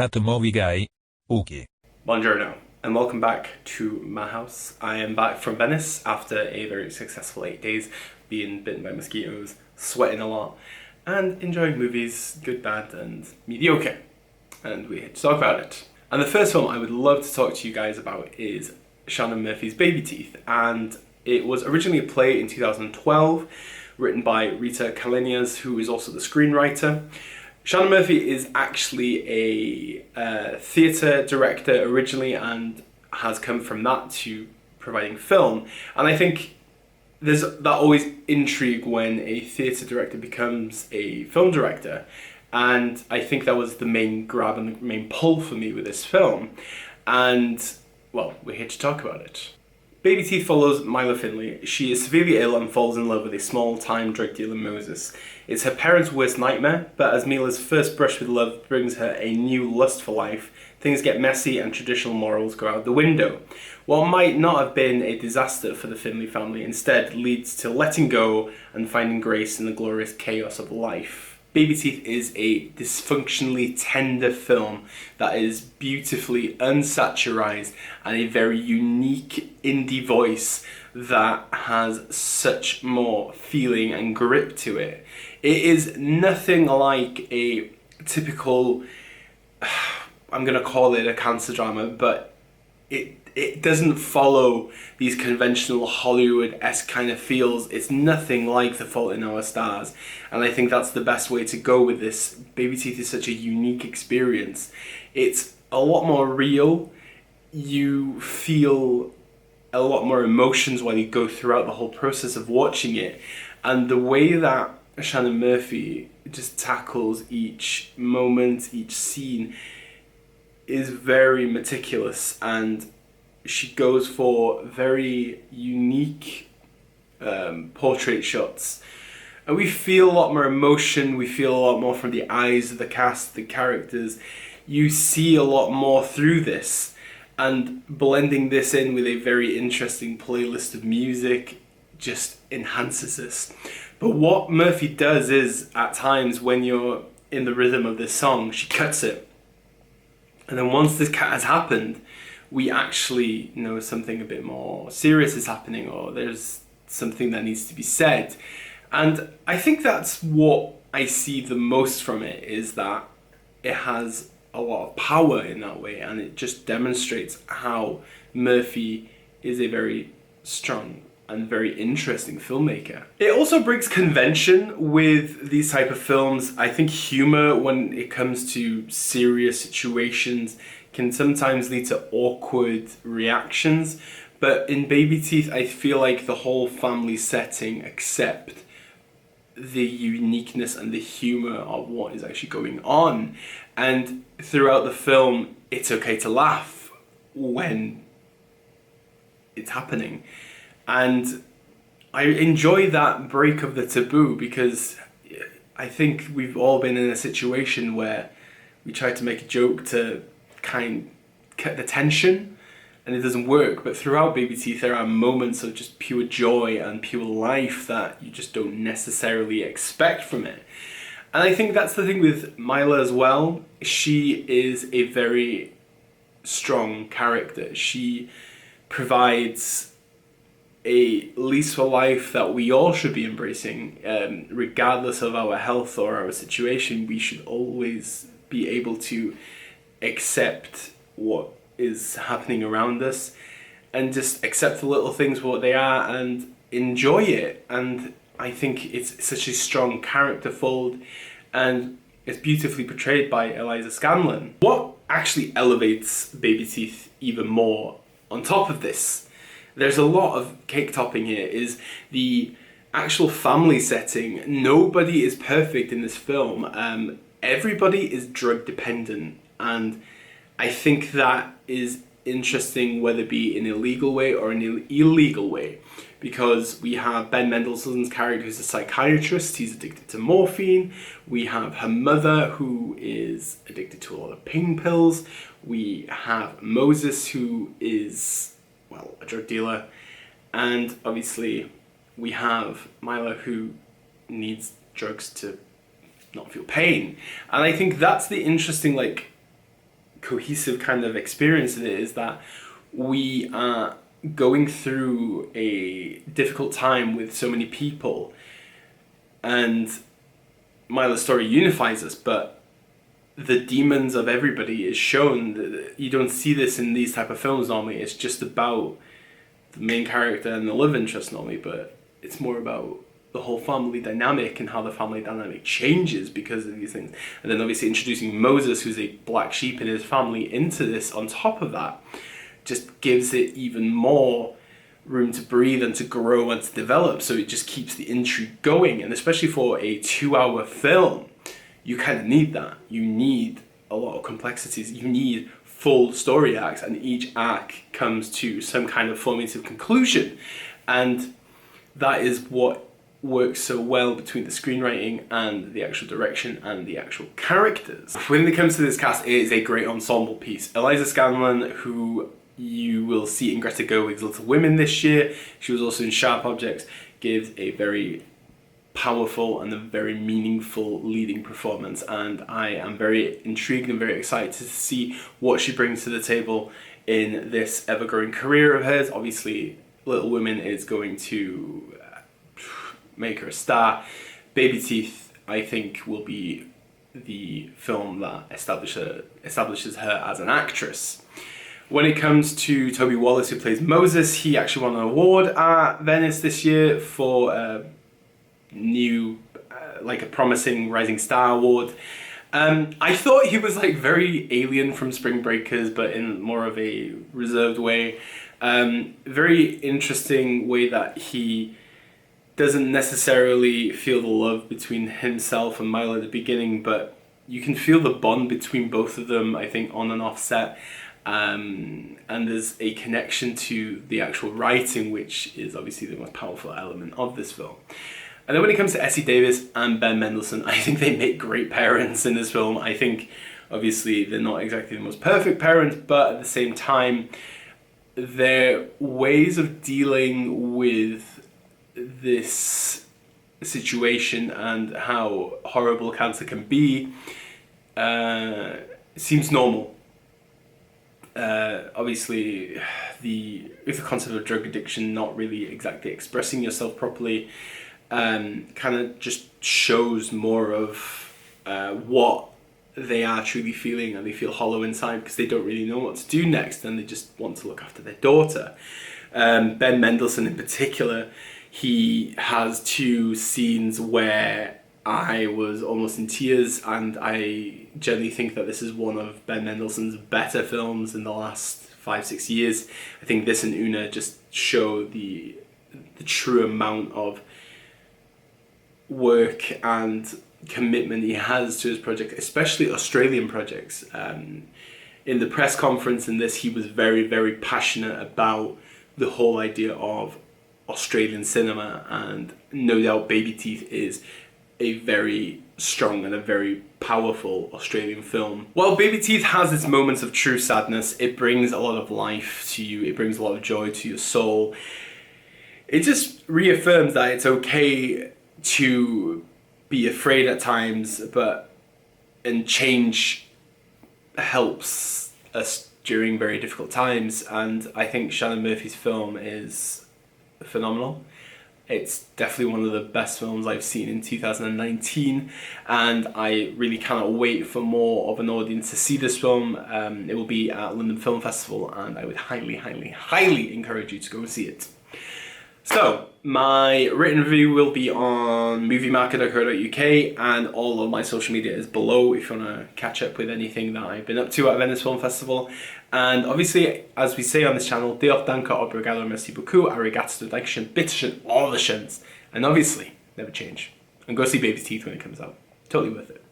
thatmovieguyUK. Buongiorno, and welcome back to my house. I am back from Venice after a very successful 8 days, being bitten by mosquitoes, sweating a lot, and enjoying movies, good, bad, and mediocre. And we're here to talk about it. And the first film I would love to talk to you guys about is Shannon Murphy's Babyteeth, and it was originally a play in 2012, written by Rita Kalenias, who is also the screenwriter. Shannon Murphy is actually a theatre director originally and has come from that to providing film. And I think there's that always intrigue when a theatre director becomes a film director. And I think that was the main grab and the main pull for me with this film. And, well, we're here to talk about it. Babyteeth follows Mila Finley. She is severely ill and falls in love with a small-time drug dealer, Moses. It's her parents' worst nightmare, but as Mila's first brush with love brings her a new lust for life, things get messy and traditional morals go out the window. What might not have been a disaster for the Finley family instead leads to letting go and finding grace in the glorious chaos of life. Babyteeth is a dysfunctionally tender film that is beautifully unsaturized and a very unique indie voice that has such more feeling and grip to it. It is nothing like a typical, I'm going to call it a cancer drama, but it doesn't follow these conventional Hollywood-esque kind of feels. It's nothing like The Fault in Our Stars. And I think that's the best way to go with this. Babyteeth is such a unique experience. It's a lot more real. You feel a lot more emotions while you go throughout the whole process of watching it. And the way that Shannon Murphy just tackles each moment, each scene, is very meticulous, and she goes for very unique portrait shots. And we feel a lot more emotion, we feel a lot more from the eyes of the cast, the characters. You see a lot more through this, and blending this in with a very interesting playlist of music just enhances this. But what Murphy does is, at times when you're in the rhythm of this song, she cuts it. And then once this has happened, we actually know something a bit more serious is happening, or there's something that needs to be said. And I think that's what I see the most from it, is that it has a lot of power in that way, and it just demonstrates how Murphy is a very strong and very interesting filmmaker. It also breaks convention with these type of films. I think humor, when it comes to serious situations, can sometimes lead to awkward reactions. But in Babyteeth, I feel like the whole family setting accept the uniqueness and the humor of what is actually going on. And throughout the film, it's okay to laugh when it's happening. And I enjoy that break of the taboo, because I think we've all been in a situation where we try to make a joke to cut the tension, and it doesn't work. But throughout Babyteeth, there are moments of just pure joy and pure life that you just don't necessarily expect from it. And I think that's the thing with Mila as well. She is a very strong character. She provides a lease for life that we all should be embracing. Regardless of our health or our situation, we should always be able to accept what is happening around us and just accept the little things for what they are and enjoy it. And I think it's such a strong character fold, and it's beautifully portrayed by Eliza Scanlen. What actually elevates Babyteeth even more on top of this, there's a lot of cake topping here, is the actual family setting. Nobody is perfect in this film. Everybody is drug dependent, and I think that is interesting, whether it be in a legal way or in an illegal way, because we have Ben Mendelsohn's character, who's a psychiatrist. He's addicted to morphine. We have her mother, who is addicted to a lot of pain pills. We have Moses, who is, well, a drug dealer. And obviously we have Mila, who needs drugs to not feel pain. And I think that's the interesting, cohesive kind of experience in it is that we are going through a difficult time with so many people, and Milo's story unifies us, but the demons of everybody is shown. You don't see this in these type of films normally. It's just about the main character and the love interest normally, but it's more about the whole family dynamic and how the family dynamic changes because of these things. And then obviously introducing Moses, who's a black sheep in his family, into this on top of that just gives it even more room to breathe and to grow and to develop. So it just keeps the intrigue going. And especially for a 2-hour film, you kind of need that. You need a lot of complexities. You need full story arcs, and each arc comes to some kind of formative conclusion. And that is what works so well between the screenwriting and the actual direction and the actual characters. When it comes to this cast, it is a great ensemble piece. Eliza Scanlen, who you will see in Greta Gerwig's Little Women this year, she was also in Sharp Objects, gives a very powerful and a very meaningful leading performance, and I am very intrigued and very excited to see what she brings to the table in this ever-growing career of hers. Obviously, Little Women is going to make her a star. Babyteeth, I think, will be the film that establishes her as an actress. When it comes to Toby Wallace, who plays Moses, he actually won an award at Venice this year for new, like a promising rising star award. I thought he was like very Alien from Spring Breakers, but in more of a reserved way. Very interesting way that he doesn't necessarily feel the love between himself and Milo at the beginning, but you can feel the bond between both of them, I think, on and off set. And there's a connection to the actual writing, which is obviously the most powerful element of this film. And then when it comes to Essie Davis and Ben Mendelsohn, I think they make great parents in this film. I think, obviously, they're not exactly the most perfect parents, but at the same time, their ways of dealing with this situation and how horrible cancer can be seems normal. Obviously, with the concept of drug addiction not really exactly expressing yourself properly, kind of just shows more of what they are truly feeling, and they feel hollow inside because they don't really know what to do next, and they just want to look after their daughter. Ben Mendelsohn in particular, he has 2 scenes where I was almost in tears, and I generally think that this is one of Ben Mendelsohn's better films in the last 5-6 years. I think this and Una just show the true amount of work and commitment he has to his project, especially Australian projects. In the press conference in this, he was very, very passionate about the whole idea of Australian cinema, and no doubt Babyteeth is a very strong and a very powerful Australian film. While Babyteeth has its moments of true sadness, it brings a lot of life to you, it brings a lot of joy to your soul. It just reaffirms that it's okay to be afraid at times, and change helps us during very difficult times. And I think Shannon Murphy's film is phenomenal. It's definitely one of the best films I've seen in 2019, and I really cannot wait for more of an audience to see this film. It will be at London Film Festival, and I would highly, highly, highly encourage you to go and see it. So, my written review will be on moviemarket.co.uk, and all of my social media is below if you want to catch up with anything that I've been up to at Venice Film Festival. And obviously, as we say on this channel, Diolch, danke, obrigado, merci beaucoup, arigato, dankeschön, bitteschön, all the shins. And obviously, never change. And go see Babyteeth when it comes out. Totally worth it.